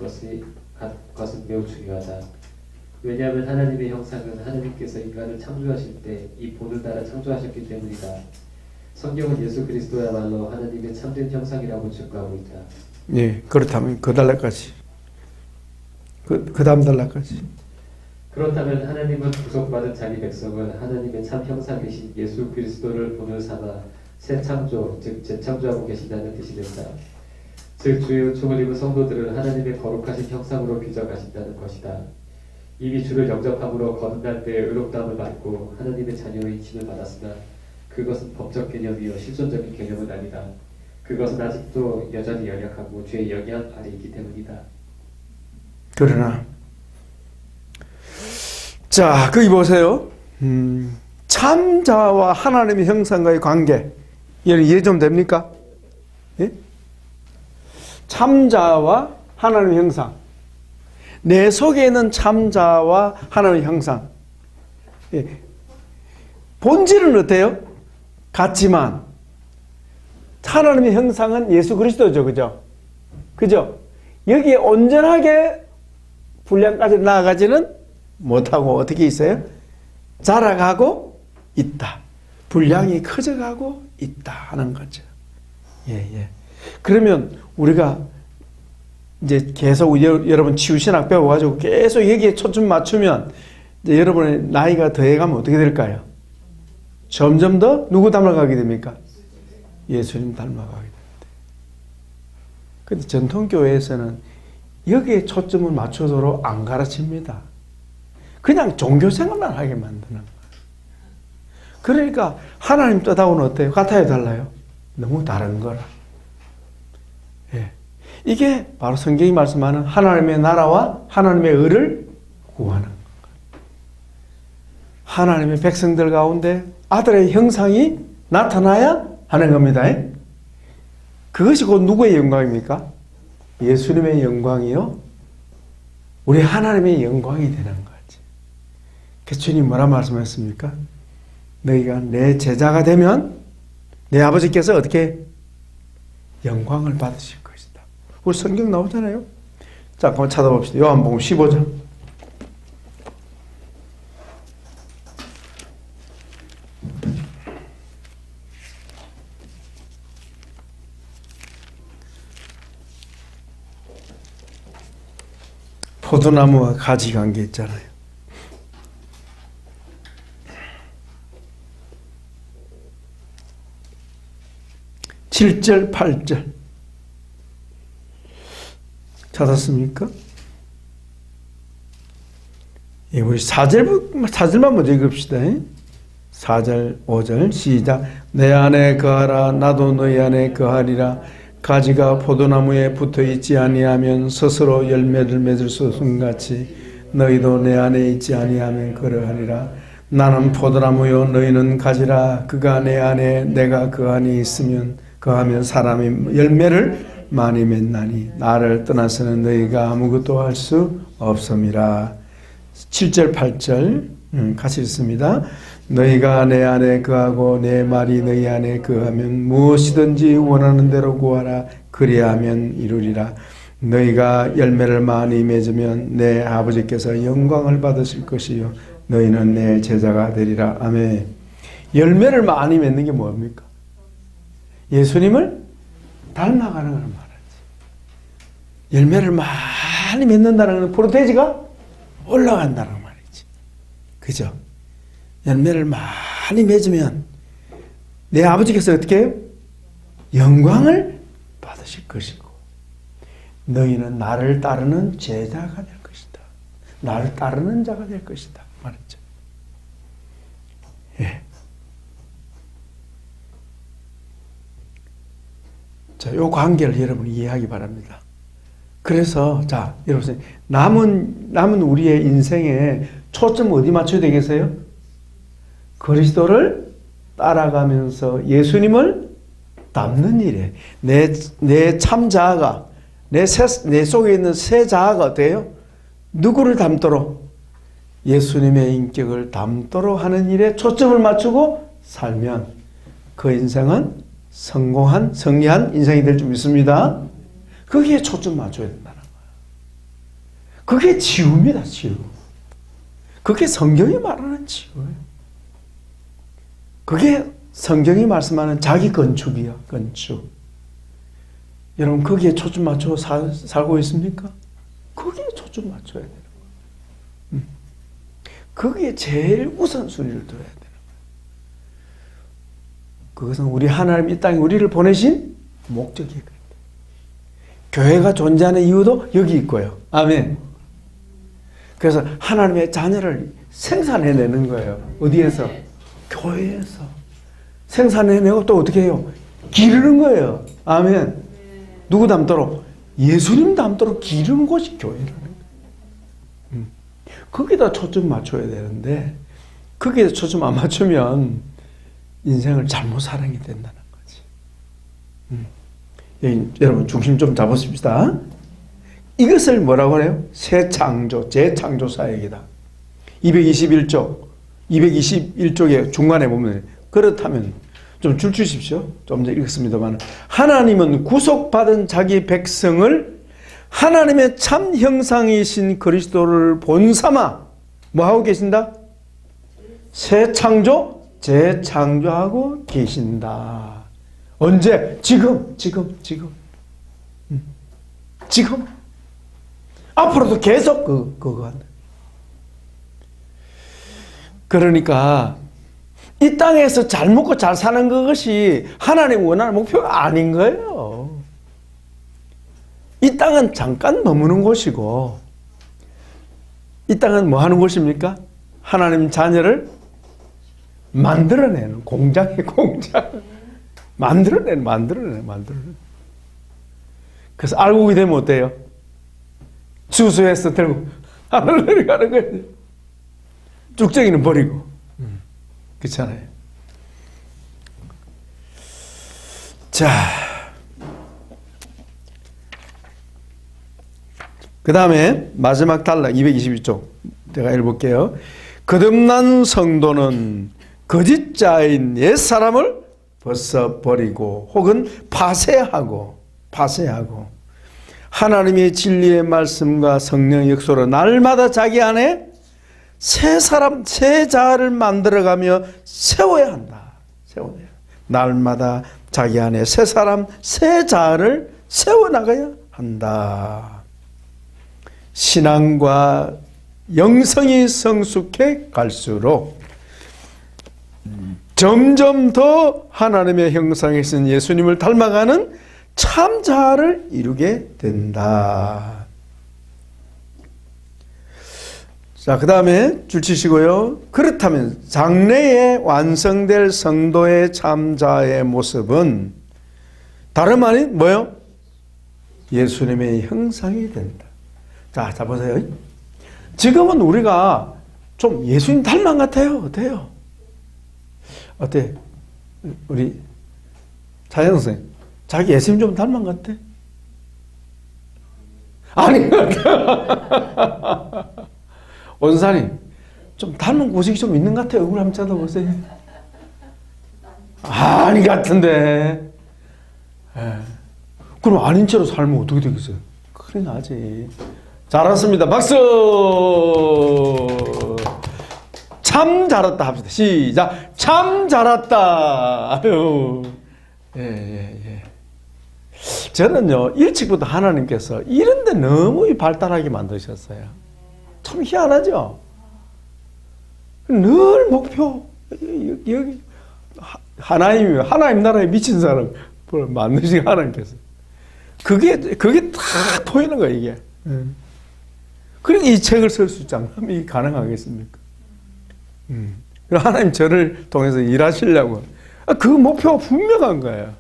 것은 매우 중요하다. 왜냐하면 하나님의 형상은 하나님께서 인간을 창조하실 때 이 본을 따라 창조하셨기 때문이다. 성경은 예수 그리스도야말로 하나님의 참된 형상이라고 증거하고 있다. 예, 그렇다면 그 달라까지. 그 다음 달라까지. 그렇다면 하나님은 구속받은 자기 백성을 하나님의 참 형상이신 예수 그리스도를 본을 삼아 새 창조, 즉 재창조하고 계신다는 뜻이 된다. 즉 주의 은총을 입은 성도들을 하나님의 거룩하신 형상으로 빚어가신다는 것이다. 이미 주를 영접함으로 거듭날 때의 의롭다함을 받고 하나님의 자녀의 칭을 받았으나 그것은 법적 개념이요 실존적인 개념은 아니다. 그것은 아직도 여전히 연약하고 죄의 영향 아래 있기 때문이다. 그러나 자, 거기 보세요. 참자와 하나님의 형상과의 관계 이해 좀 됩니까? 예? 참자와 하나님의 형상, 내 속에 있는 참자와 하나님의 형상. 예. 본질은 어때요? 같지만 하나님의 형상은 예수 그리스도죠. 그죠? 그죠? 여기에 온전하게 분량까지 나아가지는 못하고 어떻게 있어요? 자라가고 있다. 분량이 커져가고 있다 하는 거죠. 예, 예. 그러면 우리가 이제 계속 여러분 치유신학 배워가지고 계속 여기에 초점 맞추면 이제 여러분의 나이가 더해가면 어떻게 될까요? 점점 더 누구 닮아가게 됩니까? 예수님 닮아가게 됩니다. 근데 전통교회에서는 여기에 초점을 맞춰도록 안 가르칩니다. 그냥 종교생활만 하게 만드는 거예요. 그러니까 하나님 뜻하고는 어때요? 같아요? 달라요? 너무 다른 거라. 예. 이게 바로 성경이 말씀하는 하나님의 나라와 하나님의 의를 구하는 거예요. 하나님의 백성들 가운데 아들의 형상이 나타나야 하는 겁니다. 그것이 곧 누구의 영광입니까? 예수님의 영광이요. 우리 하나님의 영광이 되는 거지. 그 주님 뭐라 말씀하셨습니까? 너희가 내 제자가 되면 내 아버지께서 어떻게 영광을 받으실 것이다. 우리 성경 나오잖아요. 자, 한번 찾아봅시다. 요한복음 15장. 포도나무와 가지 관계 있잖아요. 7절, 8절 찾았습니까? 예, 우리 4절만 먼저 읽읍시다. 4절, 5절 시작. 내 안에 거하라 나도 너희 안에 거하리라. 가지가 포도나무에 붙어있지 아니하면 스스로 열매를 맺을 수 없음같이 너희도 내 안에 있지 아니하면 그러하리라. 나는 포도나무요 너희는 가지라. 그가 내 안에 내가 그 안에 있으면 그하면 사람이 열매를 많이 맺나니 나를 떠나서는 너희가 아무것도 할 수 없음이라. 7절 8절 같이 읽습니다. 너희가 내 안에 거하고 내 말이 너희 안에 거하면 무엇이든지 원하는 대로 구하라. 그리하면 이루리라. 너희가 열매를 많이 맺으면 내 아버지께서 영광을 받으실 것이요 너희는 내 제자가 되리라. 아멘. 열매를 많이 맺는 게 뭡니까? 예수님을 닮아가는 걸 말하지. 열매를 많이 맺는다는 건 프로테이지가 올라간다는 말이지. 그죠? 열매를 많이 맺으면 내 아버지께서 어떻게 해요? 영광을 받으실 것이고 너희는 나를 따르는 제자가 될 것이다. 나를 따르는 자가 될 것이다. 말했죠. 예. 자, 요 관계를 여러분이 이해하기 바랍니다. 그래서, 자, 여러분, 남은 우리의 인생에 초점 어디 맞춰야 되겠어요? 그리스도를 따라가면서 예수님을 닮는 일에, 내 참자아가, 내 속에 있는 새 자아가 어때요? 누구를 닮도록? 예수님의 인격을 닮도록 하는 일에 초점을 맞추고 살면 그 인생은 성공한, 승리한 인생이 될 줄 믿습니다. 거기에 초점 맞춰야 된다는 거예요. 그게 지우입니다, 지우. 그게 성경이 말하는 지우예요. 그게 성경이 말씀하는 자기 건축이야, 건축. 여러분, 거기에 초점 맞춰 살고 있습니까? 거기에 초점 맞춰야 돼요. 거기에 제일 우선순위를 둬야 돼요. 그것은 우리 하나님 이 땅에 우리를 보내신 목적이거든요. 교회가 존재하는 이유도 여기 있고요. 아멘. 그래서 하나님의 자녀를 생산해내는 거예요. 어디에서? 교회에서. 생산해내고 또 어떻게 해요? 기르는 거예요. 아멘. 누구 닮도록? 예수님 닮도록 기르는 곳이 교회라는 거예요. 거기다 초점 맞춰야 되는데 거기에 초점 안 맞추면 인생을 잘못 살아게 된다는 거지. 여러분 중심 좀 잡으십시다. 이것을 뭐라고 해요? 새 창조, 재창조 사역이다. 221쪽에 중간에 보면 그렇다면 좀 줄 주십시오. 좀 전에 읽었습니다만 하나님은 구속받은 자기 백성을 하나님의 참 형상이신 그리스도를 본삼아 뭐하고 계신다? 새 창조, 재창조하고 계신다. 언제? 지금. 앞으로도 계속 그거 한다. 그러니까 이 땅에서 잘 먹고 잘 사는 것이 하나님 원하는 목표가 아닌 거예요. 이 땅은 잠깐 머무는 곳이고 이 땅은 뭐 하는 곳입니까? 하나님 자녀를 만들어내는 공장이에요. 공장. 만들어내는. 그래서 알곡이 되면 어때요? 수수해서 들고 하늘 내려가는 거예요. 쭉정이는 버리고. 그렇잖아요. 자, 그 다음에 마지막 단락 222쪽 제가 읽어볼게요. 거듭난 성도는 거짓 자인 옛사람을 벗어버리고 혹은 파쇄하고 하나님의 진리의 말씀과 성령의 역소로 날마다 자기 안에 새 사람, 새 자아를 만들어가며 세워야 한다. 날마다 자기 안에 새 사람, 새 자아를 세워나가야 한다. 신앙과 영성이 성숙해 갈수록 점점 더 하나님의 형상에 쓴 예수님을 닮아가는 참 자아를 이루게 된다. 자, 그 다음에 줄 치시고요. 그렇다면 장래에 완성될 성도의 참 자아의 모습은 다름 아닌 뭐요? 예수님의 형상이 된다. 자 보세요. 지금은 우리가 좀 예수님 닮은 것 같아요. 어때요? 어때? 우리 차영 선생님, 자기 예수님 좀 닮은 것 같아? 아닌 것 같아. 원사님, 좀 닮은 고식이 좀 있는 것 같아요. 얼굴 한번 쳐다보세요. 아닌 것 같은데. 예. 그럼 아닌 채로 살면 어떻게 되겠어요? 큰일 나지. 잘했습니다. 박수! 참 잘했다 합시다. 시작. 참 잘했다. 아유. 예. 저는요, 일찍부터 하나님께서 이런데 너무 발달하게 만드셨어요. 참 희한하죠? 늘 목표, 여기, 하나님 나라에 미친 사람 만드신 하나님께서. 그게 딱 보이는 거예요, 이게. 그러니까 이 책을 쓸 수 있지 않으면 이게 가능하겠습니까? 하나님 저를 통해서 일하시려고. 그 목표가 분명한 거예요.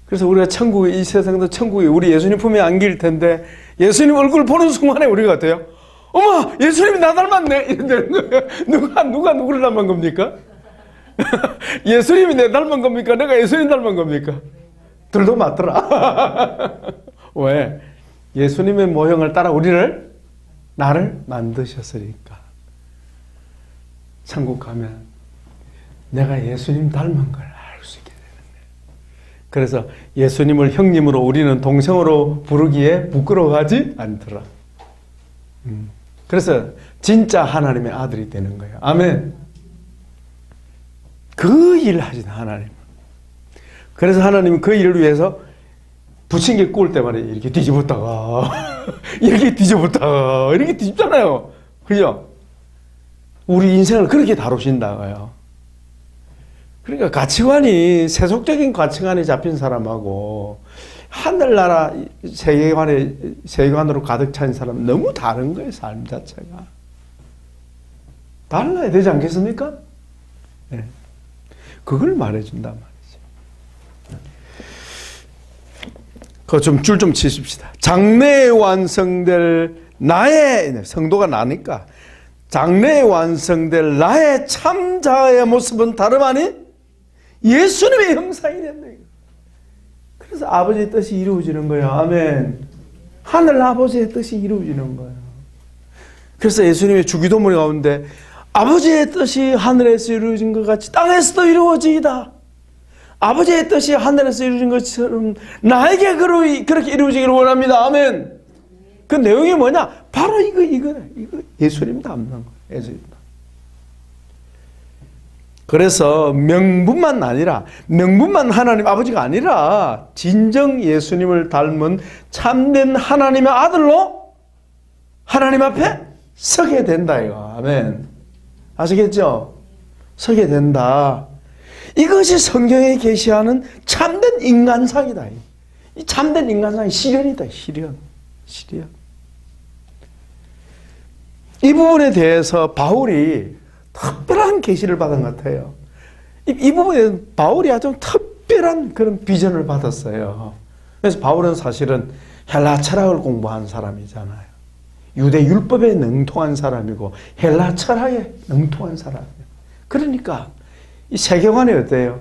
그래서 우리가 천국에, 이 세상도 천국에 우리 예수님 품에 안길 텐데, 예수님 얼굴 보는 순간에 우리가 어때요? 어머, 예수님이 나 닮았네! 이런다는 거예요. 누가 누구를 닮은 겁니까? 예수님이 내 닮은 겁니까? 내가 예수님 닮은 겁니까? 둘도 맞더라. 왜? 예수님의 모형을 따라 나를 만드셨으니까. 천국 가면 내가 예수님 닮은 걸 알 수 있게 되는 거예요. 그래서 예수님을 형님으로 우리는 동생으로 부르기에 부끄러워하지 않더라. 그래서 진짜 하나님의 아들이 되는 거예요. 아멘. 그 일을 하신 하나님. 그래서 하나님은 그 일을 위해서 부침개 구울 때 말이에요. 이렇게 뒤집었다가 이렇게 뒤집었다가 이렇게 뒤집잖아요. 그죠? 우리 인생을 그렇게 다루신다고요. 그러니까 가치관이, 세속적인 가치관에 잡힌 사람하고 하늘나라 세계관으로 가득 찬 사람은 너무 다른 거예요. 삶 자체가 달라야 되지 않겠습니까? 네. 그걸 말해준단 말이죠. 그거 줄 좀 치십시다. 장래에 완성될 나의, 성도가 나니까 장래에 완성될 나의 참자의 모습은 다름 아닌 예수님의 형상이 된다. 그래서 아버지의 뜻이 이루어지는 거예요. 아멘. 하늘 아버지의 뜻이 이루어지는 거예요. 그래서 예수님의 주기도문 가운데 아버지의 뜻이 하늘에서 이루어진 것 같이 땅에서도 이루어지이다. 아버지의 뜻이 하늘에서 이루어진 것처럼 나에게 그렇게 이루어지기를 원합니다. 아멘. 그 내용이 뭐냐? 바로 이거 예수님 닮는 거예요. 예수님. 그래서 명분만 하나님 아버지가 아니라 진정 예수님을 닮은 참된 하나님의 아들로 하나님 앞에 서게 된다 이거. 아멘. 아시겠죠? 서게 된다. 이것이 성경에 계시하는 참된 인간상이다. 이 참된 인간상이 실현이다. 실현. 이 부분에 대해서 바울이 특별한 계시를 받은 것 같아요. 이 부분에 바울이 아주 특별한 그런 비전을 받았어요. 그래서 바울은 사실은 헬라 철학을 공부한 사람이잖아요. 유대 율법에 능통한 사람이고 헬라 철학에 능통한 사람이에요. 그러니까 이 세계관이 어때요?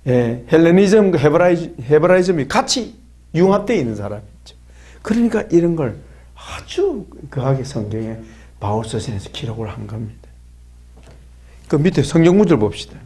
예, 헬레니즘과 헤브라이즘이 같이 융합되어 있는 사람이죠. 그러니까 이런 걸 아주 거하게 성경에 바울 서신에서 기록을 한 겁니다. 그 밑에 성경 문제를 봅시다.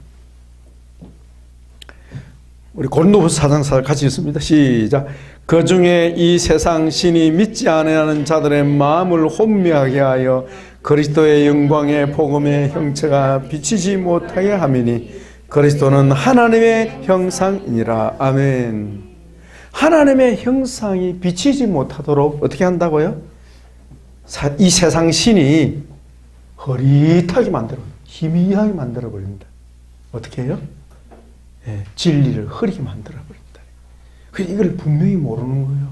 우리 고린도후서 4장 같이 읽습니다. 시작. 그 중에 이 세상 신이 믿지 아니하는 자들의 마음을 혼미하게 하여 그리스도의 영광의 복음의 형체가 비치지 못하게 함이니 그리스도는 하나님의 형상이니라. 아멘. 하나님의 형상이 비치지 못하도록 어떻게 한다고요? 이 세상 신이 흐릿하게 만들어요. 희미하게 만들어버린다. 어떻게 해요? 예, 진리를 흐리게 만들어버린다. 그래서 이걸 분명히 모르는 거예요.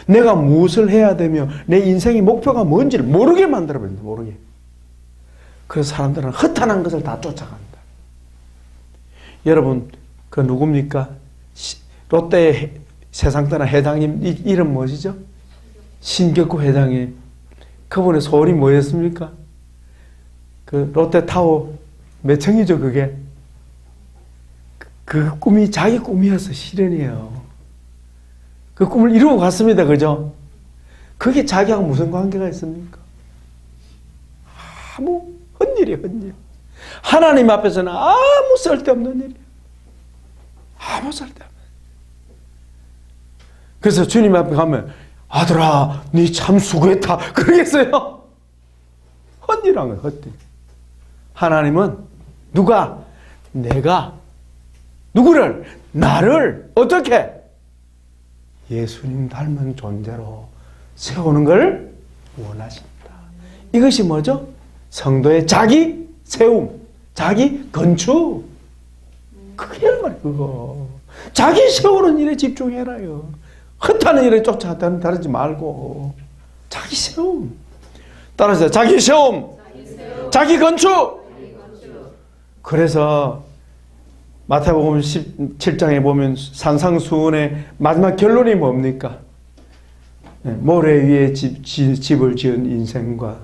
내가 무엇을 해야 되며 내 인생의 목표가 뭔지를 모르게 만들어버린다. 모르게. 그래서 사람들은 허탄한 것을 다 쫓아간다. 여러분 그 누굽니까? 롯데 세상 떠난 회장님 이름 무엇이죠? 신격구 회장님. 그분의 소원이 뭐였습니까? 그 롯데타워 몇 층이죠 그게? 그 꿈이 자기 꿈이어서 실현이에요. 그 꿈을 이루고 갔습니다. 그죠? 그게 자기하고 무슨 관계가 있습니까? 아무 헛일이에요. 헛일. 하나님 앞에서는 아무 쓸데없는 일이에요. 아무 쓸데없는 일. 그래서 주님 앞에 가면 아들아 네 참 수고했다 그러겠어요? 헛일한 거예요. 헛일. 하나님은 누가? 내가 누구를? 나를 어떻게? 예수님 닮은 존재로 세우는 걸 원하신다. 이것이 뭐죠? 성도의 자기 세움, 자기 건축. 그게 말이에요. 그거. 자기 세우는 일에 집중해라요. 헛하는 일에 쫓아다니지 말고 자기 세움. 따라서 자기 세움, 자기 건축. 그래서 마태복음 17장에 보면 산상수훈의 마지막 결론이 뭡니까? 모래 위에 집을 지은 인생과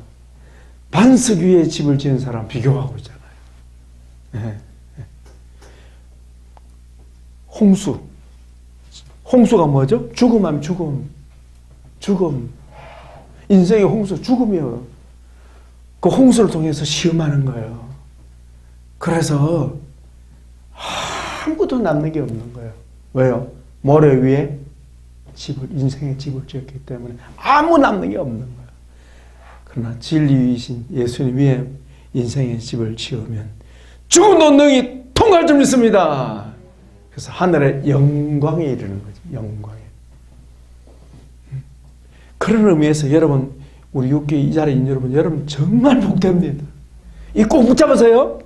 반석 위에 집을 지은 사람 비교하고 있잖아요. 홍수가 뭐죠? 죽음하면 죽음. 인생의 홍수, 죽음이요. 그 홍수를 통해서 시험하는 거예요. 그래서 아무것도 남는 게 없는 거예요. 왜요? 모래 위에 인생의 집을 지었기 때문에 아무 남는 게 없는 거예요. 그러나 진리이신 예수님 위에 인생의 집을 지으면 죽음도 능히 통과할 줄 믿습니다. 그래서 하늘의 영광에 이르는 거죠. 영광에. 그런 의미에서 여러분, 우리 육교 이 자리에 있는 여러분 정말 복됩니다. 이 꼭 붙잡으세요.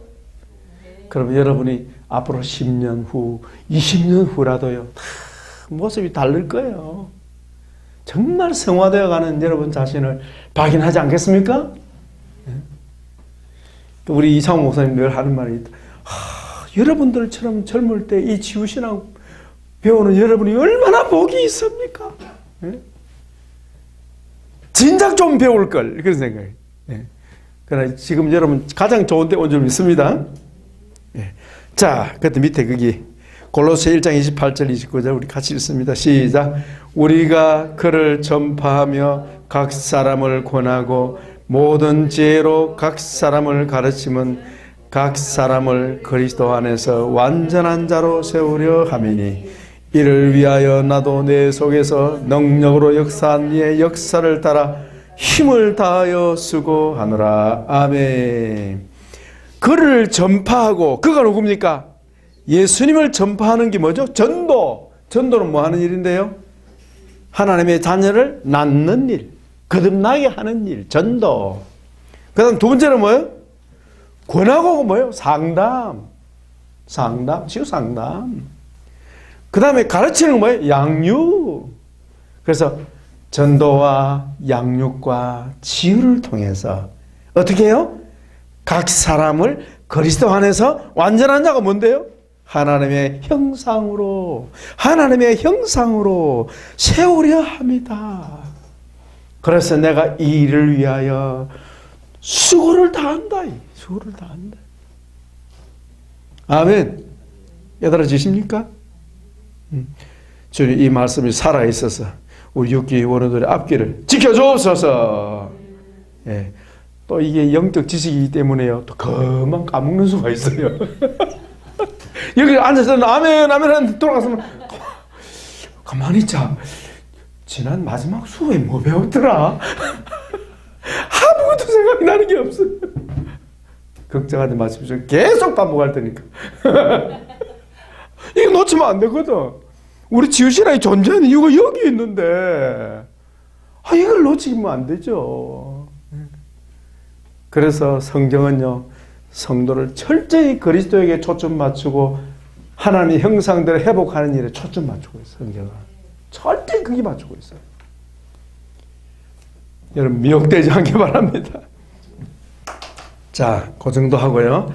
그럼 여러분이 앞으로 10년 후, 20년 후라도요, 다 모습이 다를 거예요. 정말 성화되어 가는 여러분 자신을 발견하지 않겠습니까? 우리 이상호 목사님 늘 하는 말이 있다. 여러분들처럼 젊을 때 이 지우신앙 배우는 여러분이 얼마나 복이 있습니까? 진작 좀 배울 걸, 그런 생각이. 그러나 지금 여러분 가장 좋은 때 온 줄 믿습니다. 자, 그때 밑에 거기 골로새 1장 28절 29절 우리 같이 읽습니다. 시작. 우리가 그를 전파하며 각 사람을 권하고 모든 지혜로 각 사람을 가르치면 각 사람을 그리스도 안에서 완전한 자로 세우려 함이니 이를 위하여 나도 내 속에서 능력으로 역사한 이의 역사를 따라 힘을 다하여 수고하노라. 아멘. 그를 전파하고, 그가 누굽니까? 예수님을 전파하는 게 뭐죠? 전도. 전도는 뭐 하는 일인데요? 하나님의 자녀를 낳는 일, 거듭나게 하는 일, 전도. 그 다음 두 번째는 뭐예요? 권하고 뭐예요? 상담. 치유상담. 그 다음에 가르치는 건 뭐예요? 양육. 그래서 전도와 양육과 치유를 통해서 어떻게 해요? 각 사람을 그리스도 안에서 완전한 자가 뭔데요? 하나님의 형상으로 세우려 합니다. 그래서 내가 이 일을 위하여 수고를 다한다. 아멘. 깨달아지십니까? 주님, 이 말씀이 살아있어서 우리 육기 원어들의 앞길을 지켜주옵소서. 예. 또 이게 영적 지식이기 때문에요, 또 그만 까먹는 수가 있어요. 여기 앉아서 아멘 하는데 돌아가서는 가만히 있자. 지난 마지막 수업에 뭐 배웠더라? 아무것도 생각이 나는 게 없어요. 걱정하지 마십시오. 계속 반복할 테니까. 이거 놓치면 안 되거든. 우리 지우신앙이 존재하는 이유가 여기 있는데 이걸 놓치면 안 되죠. 그래서 성경은요, 성도를 철저히 그리스도에게 초점 맞추고 하나님의 형상대로 회복하는 일에 초점 맞추고 있어요. 성경은 철저히 거기 맞추고 있어요. 여러분 미혹되지 않게 바랍니다. 자, 그 정도 하고요.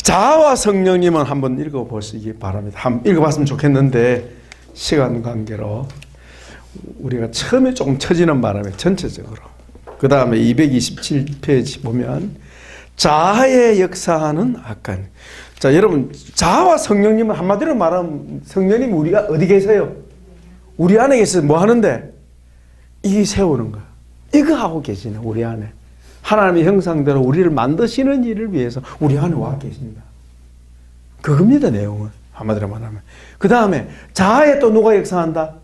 자아와 성령님은 한번 읽어보시기 바랍니다. 한번 읽어봤으면 좋겠는데 시간 관계로 우리가 처음에 조금 처지는 바람에 전체적으로, 그 다음에 227페이지 보면 자아의 역사하는 악한. 자, 여러분 자아와 성령님은 한마디로 말하면 성령님이 우리가 어디 계세요? 우리 안에 계셔서 뭐 하는데? 이 세우는 거야. 이거 하고 계시네. 우리 안에 하나님의 형상대로 우리를 만드시는 일을 위해서 우리 안에 와 계십니다. 그겁니다. 내용은 한마디로 말하면. 그 다음에 자아에 또 누가 역사한다?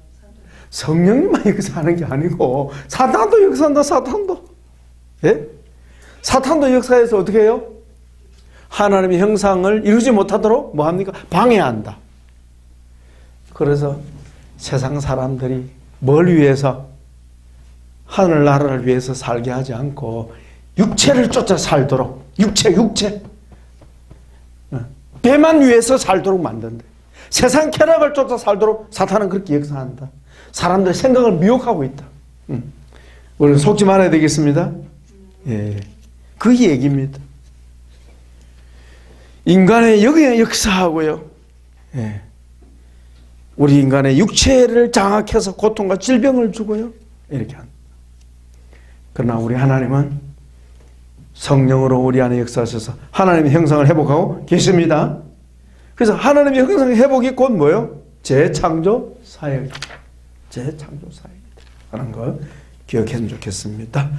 성령님만 역사하는 게 아니고 사탄도 역사한다. 사탄도. 예? 사탄도 역사해서 어떻게 해요? 하나님의 형상을 이루지 못하도록 뭐 합니까? 방해한다. 그래서 세상 사람들이 뭘 위해서? 하늘나라를 위해서 살게 하지 않고 육체를 쫓아 살도록, 육체 배만 위해서 살도록 만든다. 세상 쾌락을 쫓아 살도록 사탄은 그렇게 역사한다. 사람들의 생각을 미혹하고 있다. 우리는 속지 말아야 되겠습니다. 예, 그 얘기입니다. 인간의 영에 역사하고요. 예, 우리 인간의 육체를 장악해서 고통과 질병을 주고요. 이렇게 한다. 그러나 우리 하나님은 성령으로 우리 안에 역사하셔서 하나님의 형상을 회복하고 계십니다. 그래서 하나님의 형상 회복이 곧 뭐예요? 재창조 사역입니다. 재창조 사역입니다. 하는 걸 기억했으면 좋겠습니다.